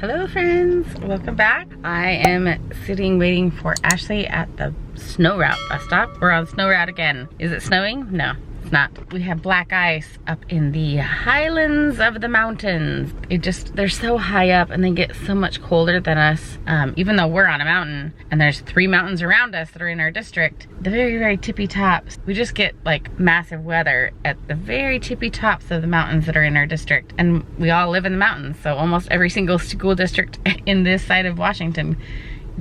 Hello friends, welcome back. I am sitting waiting for Ashley at the snow route bus stop. We're on snow route again. Is it snowing? No, it's not. We have black ice up in the highlands of the mountains. They're so high up and they get so much colder than us. Even though we're on a mountain and there's 3 mountains around us that are in our district, the very, very tippy tops, we just get like massive weather at the very tippy tops of the mountains that are in our district. And we all live in the mountains, so almost every single school district in this side of Washington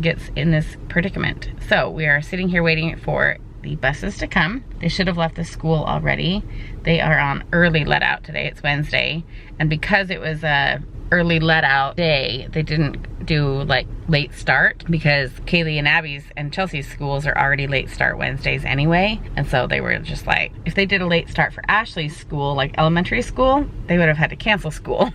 gets in this predicament. So we are sitting here waiting for the buses to come. They should have left the school already. They are on early let out today. It's Wednesday, and because it was a early let out day, they didn't do like late start, because Kaylee and Abby's and Chelsea's schools are already late start Wednesdays anyway. And so they were just like, if they did a late start for Ashley's school, like elementary school, they would have had to cancel school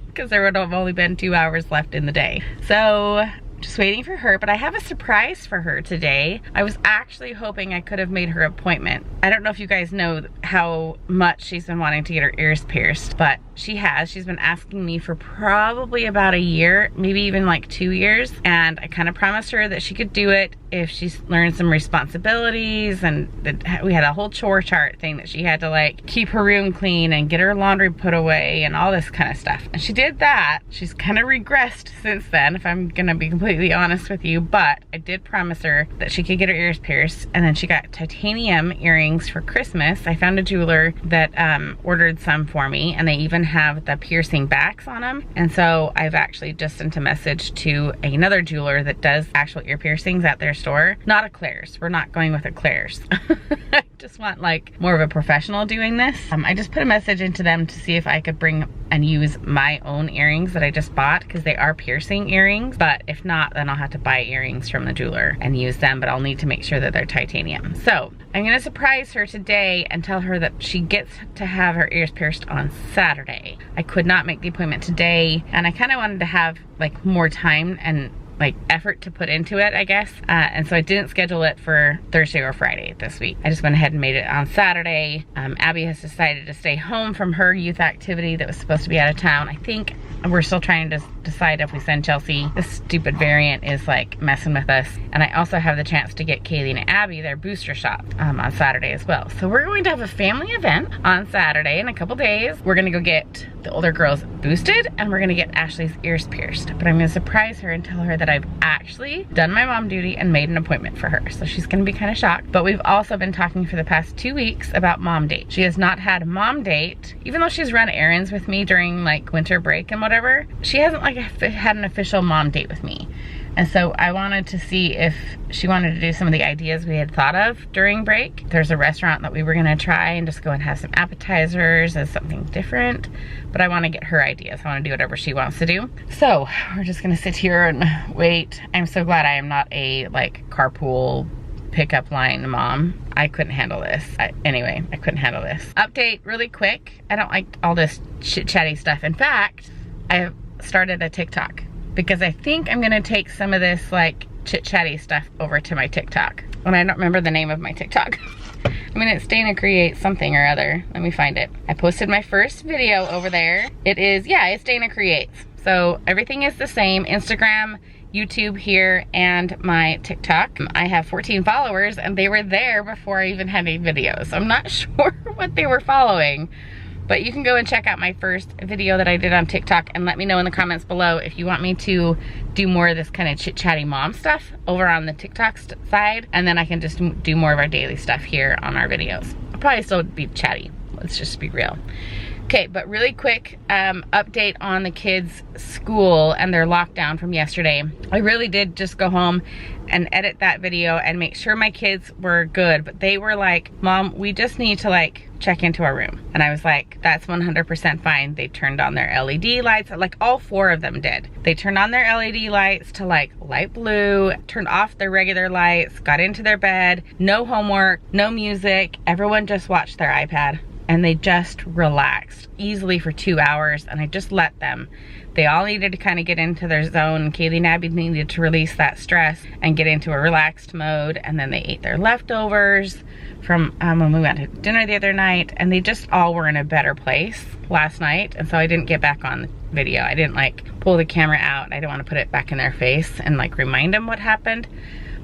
because there would have only been 2 hours left in the day. So just waiting for her, but I have a surprise for her today. I was actually hoping I could have made her appointment. I don't know if you guys know how much she's been wanting to get her ears pierced, but she has. She's been asking me for probably about a year, maybe even like 2 years, and I kind of promised her that she could do it if she learned some responsibilities, and we had a whole chore chart thing that she had to like keep her room clean and get her laundry put away and all this kind of stuff. And she did that. She's kind of regressed since then, if I'm gonna be completely honest with you, but I did promise her that she could get her ears pierced. And then she got titanium earrings for Christmas. I found a jeweler that ordered some for me, and they even have the piercing backs on them. And so I've actually just sent a message to another jeweler that does actual ear piercings at their store. Not a Claire's. We're not going with a Claire's. I just want like more of a professional doing this. I just put a message into them to see if I could bring and use my own earrings that I just bought, because they are piercing earrings. But if not, then I'll have to buy earrings from the jeweler and use them, but I'll need to make sure that they're titanium. So I'm gonna surprise her today and tell her that she gets to have her ears pierced on Saturday. I could not make the appointment today, and I kind of wanted to have like more time and like effort to put into it, I guess. And so I didn't schedule it for Thursday or Friday this week. I just went ahead and made it on Saturday. Abby has decided to stay home from her youth activity that was supposed to be out of town. I think we're still trying to decide if we send Chelsea. This stupid variant is like messing with us. And I also have the chance to get Kaylee and Abby their booster shot on Saturday as well. So we're going to have a family event on Saturday in a couple days. We're gonna go get the older girls boosted, and we're gonna get Ashley's ears pierced. But I'm gonna surprise her and tell her that I've actually done my mom duty and made an appointment for her. So she's gonna be kind of shocked. But we've also been talking for the past 2 weeks about mom date. She has not had mom date, even though she's run errands with me during like winter break and whatever. She hasn't like had an official mom date with me. And so I wanted to see if she wanted to do some of the ideas we had thought of during break. There's a restaurant that we were gonna try and just go and have some appetizers as something different. But I wanna get her ideas. I wanna do whatever she wants to do. So we're just gonna sit here and wait. I'm so glad I am not a like carpool pickup line mom. I couldn't handle this. Anyway, I couldn't handle this. Update really quick. I don't like all this chit chatty stuff. In fact, I have started a TikTok, because I think I'm gonna take some of this like chit-chatty stuff over to my TikTok. And I don't remember the name of my TikTok. I mean, it's Dayna Creates something or other. Let me find it. I posted my first video over there. It is, yeah, it's Dayna Creates. So everything is the same. Instagram, YouTube here, and my TikTok. I have 14 followers, and they were there before I even had any videos. I'm not sure what they were following. But you can go and check out my first video that I did on TikTok, and let me know in the comments below if you want me to do more of this kind of chit-chatty mom stuff over on the TikTok side, and then I can just do more of our daily stuff here on our videos. I'll probably still be chatty, let's just be real. Okay, but really quick update on the kids' school and their lockdown from yesterday. I really did just go home and edit that video and make sure my kids were good, but they were like, Mom, we just need to like check into our room. And I was like, that's 100% fine. They turned on their LED lights, like all 4 of them did. They turned on their LED lights to like light blue, turned off their regular lights, got into their bed, no homework, no music. Everyone just watched their iPad. And they just relaxed easily for 2 hours, and I just let them. They all needed to kind of get into their zone. Kaylee and Abby needed to release that stress and get into a relaxed mode. And then they ate their leftovers from when we went to dinner the other night, and they just all were in a better place last night. And so I didn't get back on video. I didn't like pull the camera out. I didn't want to put it back in their face and like remind them what happened.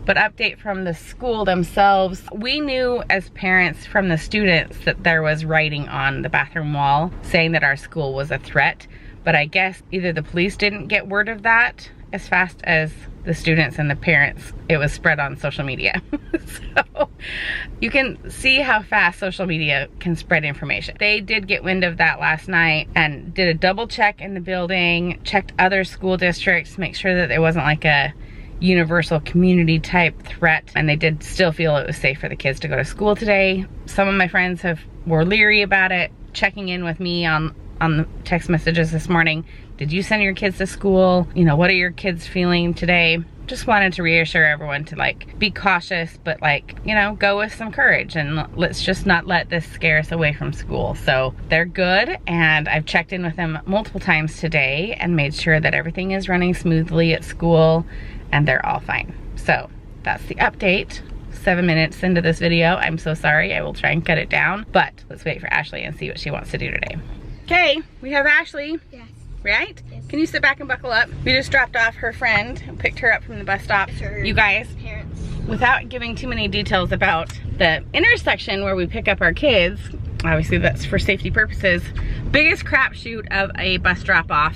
But update from the school themselves, we knew as parents from the students that there was writing on the bathroom wall saying that our school was a threat. But I guess either the police didn't get word of that as fast as the students and the parents. It was spread on social media. So you can see how fast social media can spread information. They did get wind of that last night and did a double check in the building, checked other school districts, make sure that there wasn't like a universal community type threat, and they did still feel it was safe for the kids to go to school today. Some of my friends were leery about it, checking in with me on the text messages this morning. Did you send your kids to school? You know, what are your kids feeling today? Just wanted to reassure everyone to like be cautious, but like, you know, go with some courage, and let's just not let this scare us away from school. So they're good, and I've checked in with them multiple times today and made sure that everything is running smoothly at school, and they're all fine. So that's the update. 7 minutes into this video. I'm so sorry. I will try and cut it down, but let's wait for Ashley and see what she wants to do today. Okay, we have Ashley. Yes. Right? Yes. Can you sit back and buckle up? We just dropped off her friend, picked her up from the bus stop. You guys, parents, without giving too many details about the intersection where we pick up our kids, obviously that's for safety purposes, biggest crapshoot of a bus drop off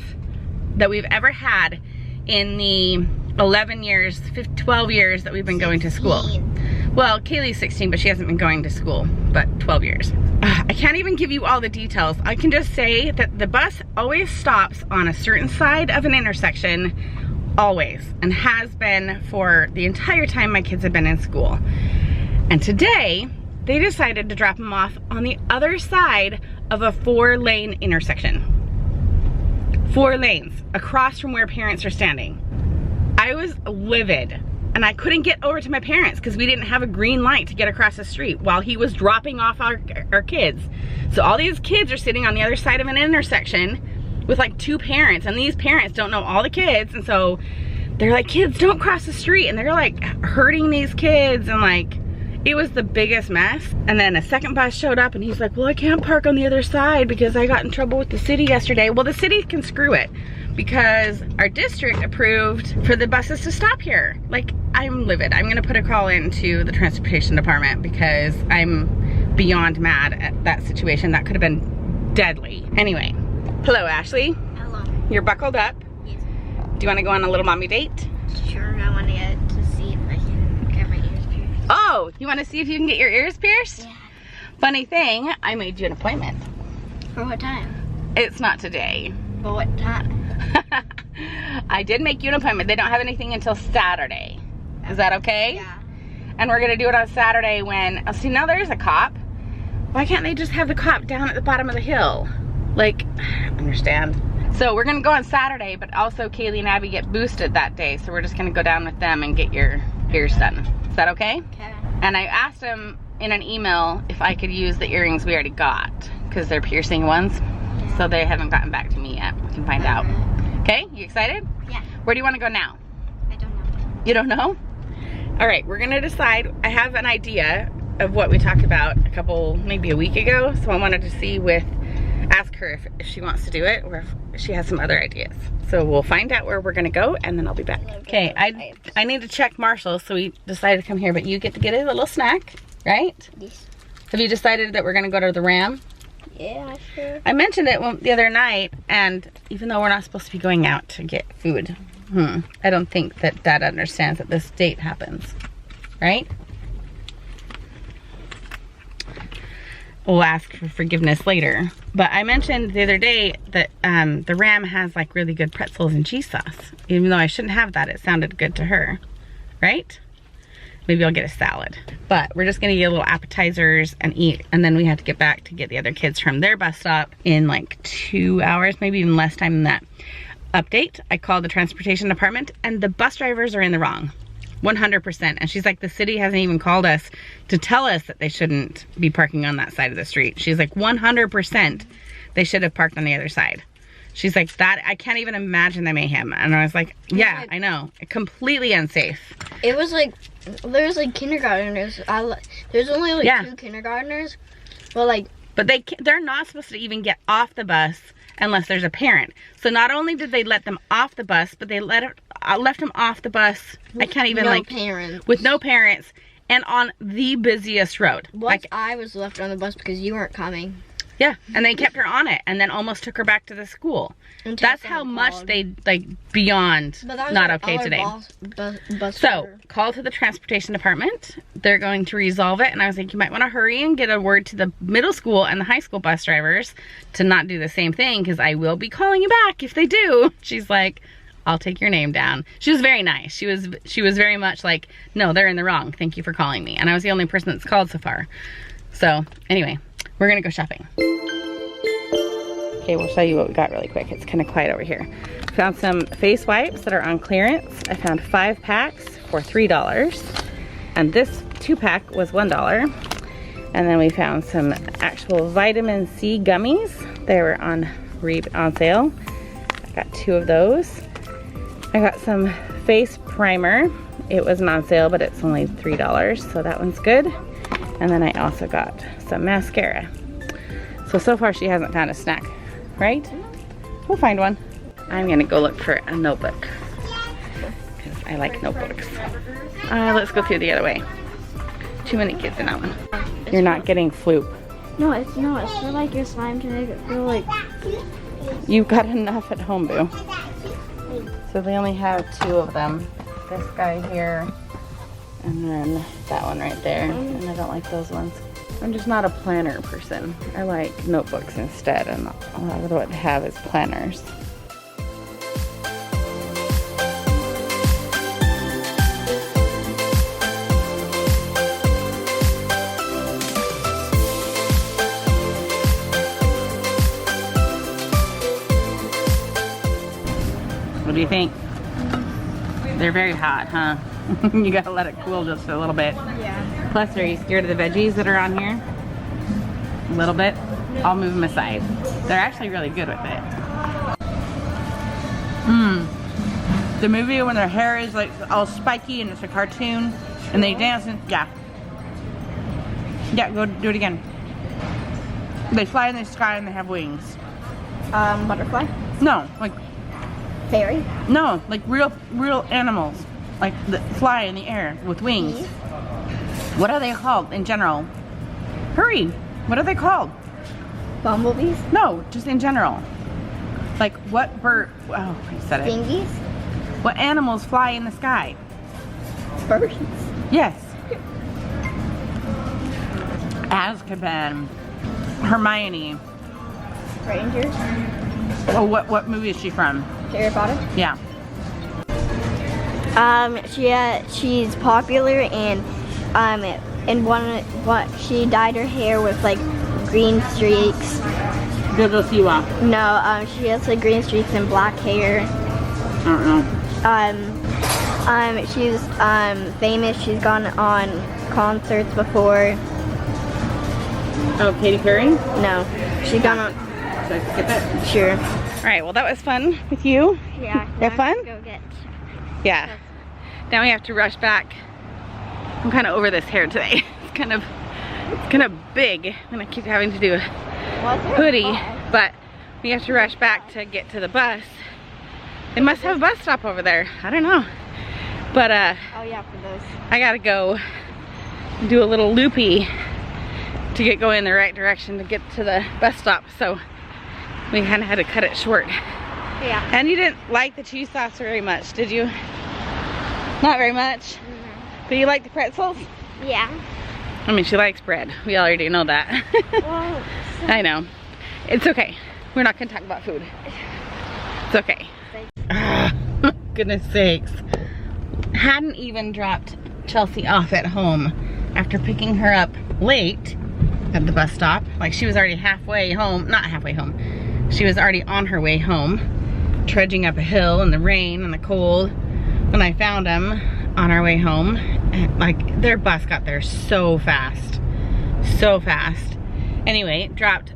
that we've ever had in the 11 years, 12 years that we've been going to school. Well, Kaylee's 16, but she hasn't been going to school, but 12 years. I can't even give you all the details. I can just say that the bus always stops on a certain side of an intersection, always, and has been for the entire time my kids have been in school. And today, they decided to drop them off on the other side of a 4-lane intersection. 4 lanes, across from where parents are standing. I was livid, and I couldn't get over to my parents because we didn't have a green light to get across the street while he was dropping off our kids. So all these kids are sitting on the other side of an intersection with like 2 parents, and these parents don't know all the kids, and so they're like, kids, don't cross the street, and they're like hurting these kids, and like, it was the biggest mess. And then a second bus showed up, and he's like, well, I can't park on the other side because I got in trouble with the city yesterday. Well, the city can screw it, because our district approved for the buses to stop here. Like, I'm livid. I'm gonna put a call into the transportation department because I'm beyond mad at that situation. That could have been deadly. Anyway, hello, Ashley. Hello. You're buckled up. Yes. Do you wanna go on a little mommy date? Sure, I want to get to see if I can get my ears pierced. Oh, you wanna see if you can get your ears pierced? Yeah. Funny thing, I made you an appointment. For what time? It's not today. For what time? I did make you an appointment. They don't have anything until Saturday. Is that okay? Yeah. And we're gonna do it on Saturday when, oh, see, now there's a cop. Why can't they just have the cop down at the bottom of the hill? Like, I don't understand. So we're gonna go on Saturday, but also Kaylee and Abby get boosted that day. So we're just gonna go down with them and get your ears done. Is that okay? Okay. And I asked them in an email if I could use the earrings we already got, because they're piercing ones. Yeah. So they haven't gotten back to me yet. We can find out. Okay, you excited? Yeah. Where do you wanna go now? I don't know. You don't know? All right, we're gonna decide. I have an idea of what we talked about maybe a week ago. So I wanted to see ask her if she wants to do it or if she has some other ideas. So we'll find out where we're gonna go, and then I'll be back. Okay, I need to check Marshall, so we decided to come here, but you get to get a little snack, right? Yes. Have you decided that we're gonna go to the Ram? Yeah, sure. I mentioned it the other night, and even though we're not supposed to be going out to get food, I don't think that Dad understands that this date happens, right? We'll ask for forgiveness later. But I mentioned the other day that the Ram has like really good pretzels and cheese sauce. Even though I shouldn't have that, it sounded good to her, right? Maybe I'll get a salad. But we're just gonna get little appetizers and eat, and then we have to get back to get the other kids from their bus stop in like 2 hours, maybe even less time than that. Update, I called the transportation department and the bus drivers are in the wrong, 100%. And she's like, the city hasn't even called us to tell us that they shouldn't be parking on that side of the street. She's like, 100% they should have parked on the other side. She's like, that, I can't even imagine the mayhem. And I was like, yeah, like, I know. Completely unsafe. It was like, there's like kindergartners. There's only like 2 kindergartners. But they're not supposed to even get off the bus unless there's a parent. So not only did they let them off the bus, but they left them off the bus. I can't even parents. With no parents and on the busiest road. I was left on the bus because you weren't coming. Yeah, and they kept her on it and then almost took her back to the school. That's how much they, beyond not okay today. So, call to the transportation department. They're going to resolve it. And I was like, you might want to hurry and get a word to the middle school and the high school bus drivers to not do the same thing, because I will be calling you back if they do. She's like, I'll take your name down. She was very nice. She was very much like, no, they're in the wrong. Thank you for calling me. And I was the only person that's called so far. So, anyway. We're gonna go shopping. Okay, we'll show you what we got really quick. It's kind of quiet over here. Found some face wipes that are on clearance. I found 5 packs for $3. And this 2-pack was $1. And then we found some actual vitamin C gummies. They were on sale. I got 2 of those. I got some face primer. It wasn't on sale, but it's only $3, so that one's good. And then I also got some mascara. So far she hasn't found a snack, right? We'll find one. I'm gonna go look for a notebook, because I like notebooks. Let's go through the other way. Too many kids in that one. You're not getting Floop. No, it's not. It's for like your slime to make it feel like... You've got enough at home, boo. So they only have 2 of them. This guy here. And then that one right there. And I don't like those ones. I'm just not a planner person. I like notebooks instead, and a lot of what I have is planners. What do you think? They're very hot, huh? You gotta let it cool just a little bit. Yeah. Plus, are you scared of the veggies that are on here? A little bit? I'll move them aside. They're actually really good with it. The movie when their hair is like all spiky and it's a cartoon and they dance and yeah. Yeah, go do it again. They fly in the sky and they have wings. Butterfly? No, like Fairy? no, like real animals. Like that fly in the air with wings. Bees? What are they called in general? Hurry! What are they called? Bumblebees? No, just in general. Like what bird? Oh, I said it. Dingies? What animals fly in the sky? Birds? Yes. Azkaban. Hermione. Rangers? Oh, what movie is she from? Harry Potter? Yeah. She's popular and she dyed her hair with like green streaks. ISSAQUAH. No, she has like green streaks and black hair. I don't know. She's famous. She's gone on concerts before. Oh, Katy Perry? No, she's gone on. Should I skip it? Sure. All right. Well, that was fun with you. Yeah. Have fun? Go get. Yeah. Now we have to rush back. I'm kind of over this hair today. It's kind of big. I'm gonna keep having to do a hoodie, but we have to rush back to get to the bus. They must have a bus stop over there. I don't know. But oh yeah, for those. I gotta go do a little loopy to get going in the right direction to get to the bus stop. So we kind of had to cut it short. Yeah. And you didn't like the cheese sauce very much, did you? Not very much. But you like the pretzels? Yeah. I mean, she likes bread. We already know that. Well, I know. It's okay. We're not gonna talk about food. It's okay. Goodness sakes. Hadn't even dropped Chelsea off at home after picking her up late at the bus stop. Like she was already halfway home, not halfway home. She was already on her way home, trudging up a hill in the rain and the cold. When I found them on our way home, and like their bus got there so fast. So fast. Anyway, dropped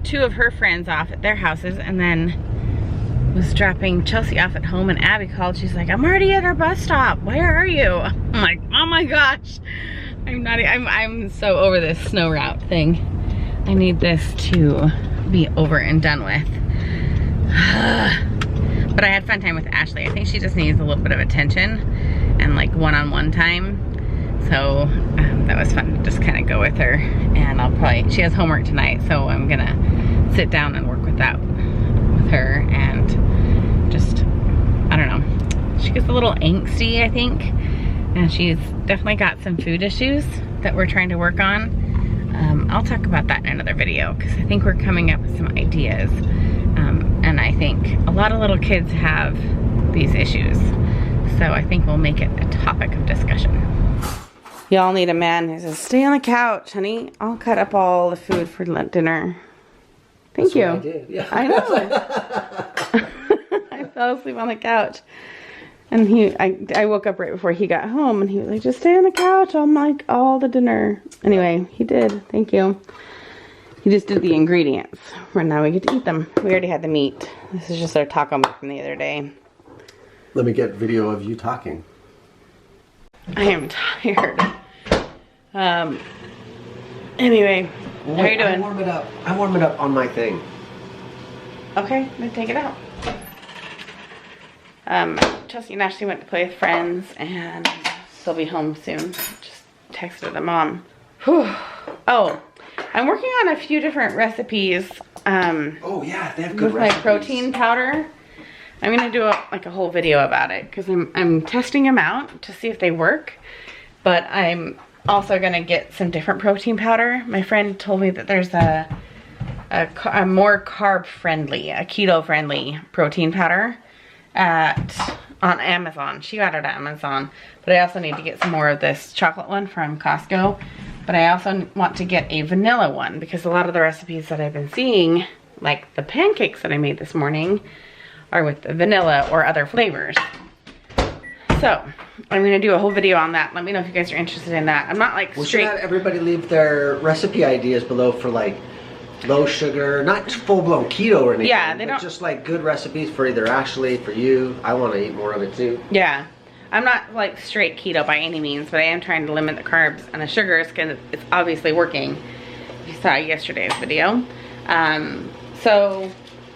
2 of her friends off at their houses and then was dropping Chelsea off at home and Abby called. She's like, I'm already at our bus stop. Where are you? I'm like, oh my gosh. I'm so over this snow route thing. I need this to be over and done with. But I had fun time with Ashley. I think she just needs a little bit of attention and like one-on-one time. So that was fun to just kind of go with her. And she has homework tonight, so I'm gonna sit down and work with that with her and just, I don't know. She gets a little angsty, I think. And she's definitely got some food issues that we're trying to work on. I'll talk about that in another video because I think we're coming up with some ideas. And I think a lot of little kids have these issues. So I think we'll make it a topic of discussion. Y'all need a man who says, stay on the couch, honey. I'll cut up all the food for dinner. Thank you. That's what I did. Yeah. I know. I fell asleep on the couch. And I woke up right before he got home and he was like, just stay on the couch. I'll make all the dinner. Anyway, he did. Thank you. He just did the ingredients. Right now we get to eat them. We already had the meat. This is just our taco meat from the other day. Let me get video of you talking. I am tired. Anyway, how are you doing? I warm it up on my thing. Okay, then take it out. Chelsea and Ashley went to play with friends and they'll be home soon. Just texted the mom. Whew. Oh, I'm working on a few different recipes. Oh yeah, they have good with recipes. My protein powder. I'm gonna do a whole video about it because I'm testing them out to see if they work. But I'm also gonna get some different protein powder. My friend told me that there's a more carb friendly, a keto friendly protein powder on Amazon. She got it at Amazon. But I also need to get some more of this chocolate one from Costco. But I also want to get a vanilla one because a lot of the recipes that I've been seeing, like the pancakes that I made this morning, are with the vanilla or other flavors. So I'm gonna do a whole video on that. Let me know if you guys are interested in that. I'm not like We should have everybody leave their recipe ideas below for like low sugar, not full-blown keto or anything. Yeah, they but don't just like good recipes for either Ashley, for you. I want to eat more of it too. Yeah. I'm not like straight keto by any means, but I am trying to limit the carbs and the sugars because it's obviously working. You saw yesterday's video. So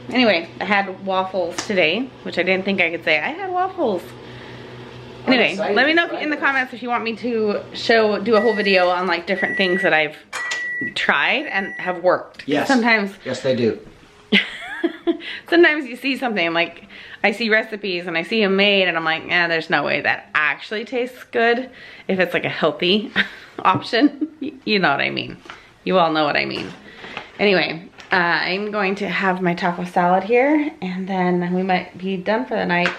anyway, I had waffles today, which I didn't think I could say. I had waffles. Anyway, let me know in the comments if you want me to do a whole video on like different things that I've tried and have worked. Yes. Sometimes. Yes, they do. Sometimes you see something like I see recipes and I see them made and I'm like, there's no way that actually tastes good if it's like a healthy option. You know what I mean. You all know what I mean. Anyway, I'm going to have my taco salad here and then we might be done for the night.